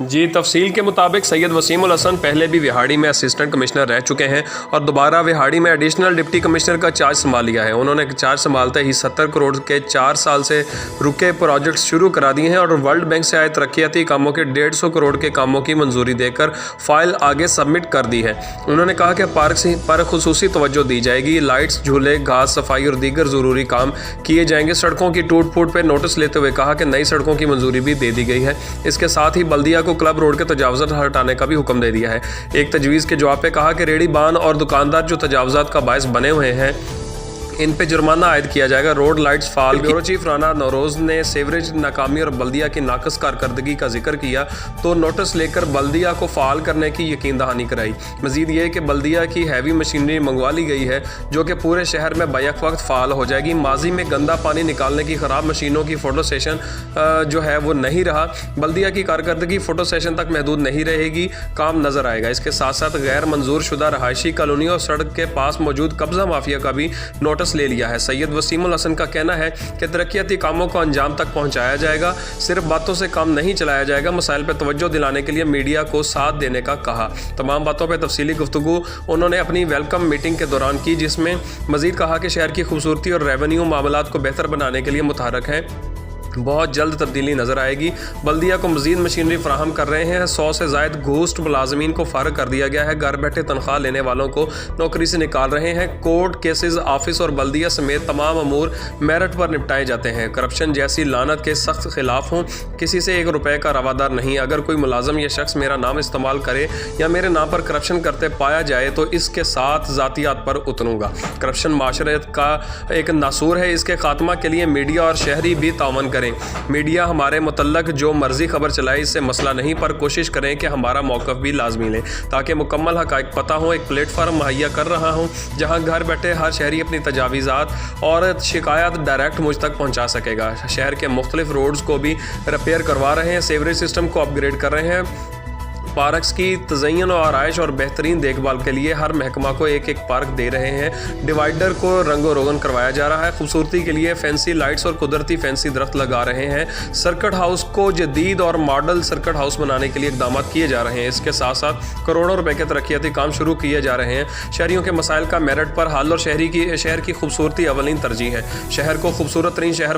जी, तफसील के मुताबिक सैयद वसीम उल हसन पहले भी विहाड़ी में असिस्टेंट कमिश्नर रह चुके हैं और दोबारा विहाड़ी में एडिशनल डिप्टी कमिश्नर का चार्ज संभाल लिया है। उन्होंने चार्ज संभालते ही 70 करोड़ के 4 साल से रुके प्रोजेक्ट्स शुरू करा दिए हैं और वर्ल्ड बैंक से आए तरक्याती कामों के 150 करोड़ के कामों की मंजूरी देकर फाइल आगे सबमिट कर दी है। उन्होंने कहा कि पार्क पर खुसूसी तवज्जो दी जाएगी, लाइट्स, झूले, घास सफाई और दीगर ज़रूरी काम किए जाएंगे। सड़कों की टूट फूट पर नोटिस लेते हुए कहा कि नई सड़कों की मंजूरी भी दे दी गई है। इसके साथ ही बल्दिया को क्लब रोड के तजावज़ात हटाने का भी हुक्म दे दिया है। एक तजवीज़ के जवाब पे कहा कि रेडी बान और दुकानदार जो तजावज़ात का बायस बने हुए हैं इन पे जुर्माना आयद किया जाएगा। रोड लाइट्स फाल ब्यूरो चीफ राना नौरोज़ ने सीवरेज नाकामी और बल्दिया की नाकस कारकर्दगी का जिक्र किया तो नोटिस लेकर बल्दिया को फ़ाल करने की यकीन दहानी कराई। मज़ीद ये कि बल्दिया की हैवी मशीनरी मंगवा ली गई है जो कि पूरे शहर में बैक वक्त फ़ाल हो जाएगी। माजी में गंदा पानी निकालने की ख़राब मशीनों की फ़ोटो सेशन जो है वो नहीं रहा। बल्दिया की कारकर्दगी फ़ोटो सेशन तक महदूद नहीं रहेगी, काम नज़र आएगा। इसके साथ साथ गैर मंजूर शुदा रहायशी कॉलोनी और सड़क के पास मौजूद कब्ज़ा माफिया का भी नोटिस ले लिया है। सैयद वसीम उल हसन का कहना है कि तरक्याती कामों को अंजाम तक पहुंचाया जाएगा, सिर्फ बातों से काम नहीं चलाया जाएगा। मसाइल पर तवज्जो दिलाने के लिए मीडिया को साथ देने का कहा। तमाम बातों पर तफसीली गुफ्तगू उन्होंने अपनी वेलकम मीटिंग के दौरान की, जिसमें मजीद कहा कि शहर की खूबसूरती और रेवेन्यू मामलात को बेहतर बनाने के लिए मुतहरक है। बहुत जल्द तब्दीली नज़र आएगी। बल्दिया को मज़ीद मशीनरी फराहम कर रहे हैं। 100 से ज़ायद घोस्ट मुलाजमीन को फ़ारग कर दिया गया है। घर बैठे तनख्वाह लेने वालों को नौकरी से निकाल रहे हैं। कोर्ट केसेस ऑफिस और बल्दिया समेत तमाम अमूर मेरिट पर निपटाए जाते हैं। करप्शन जैसी लानत के सख्त खिलाफ हूँ, किसी से 1 रुपये का रवादार नहीं। अगर कोई मुलाजम या शख्स मेरा नाम इस्तेमाल करे या मेरे नाम पर करप्शन करते पाया जाए तो इसके साथ ज़ातियात पर उतरूँगा। करप्शन माशरत का एक नासूर है, इसके खात्मा के लिए मीडिया और शहरी भी तावन करें। मीडिया हमारे मुतल्लक जो मर्जी खबर चलाए इससे मसला नहीं, पर कोशिश करें कि हमारा मौक़िफ़ भी लाजमी लें ताकि मुकम्मल हक़ाइक़ पता हो। एक प्लेटफार्म मुहैया कर रहा हूँ जहाँ घर बैठे हर शहरी अपनी तजावीज़ात और शिकायत डायरेक्ट मुझ तक पहुँचा सकेगा। शहर के मुख्तलिफ रोड्स को भी रिपेयर करवा रहे हैं, सीवरेज सिस्टम को अपग्रेड कर रहे हैं। पार्क्स की तज़य्युन और आराइश और बेहतरीन देखभाल के लिए हर महकमा को एक पार्क दे रहे हैं। डिवाइडर को रंगो रोगन करवाया जा रहा है। खूबसूरती के लिए फैंसी लाइट्स और कुदरती फैंसी दरख्त लगा रहे हैं। सर्किट हाउस को जदीद और मॉडल सर्किट हाउस बनाने के लिए इक़दाम किए जा रहे हैं। इसके साथ साथ करोड़ों रुपए के तरक्याती काम शुरू किए जा रहे हैं। शहरियों के मसाइल का मेरिट पर हल और शहर की खूबसूरती अवलीन तरजीह है। शहर को खूबसूरत तरीन शहर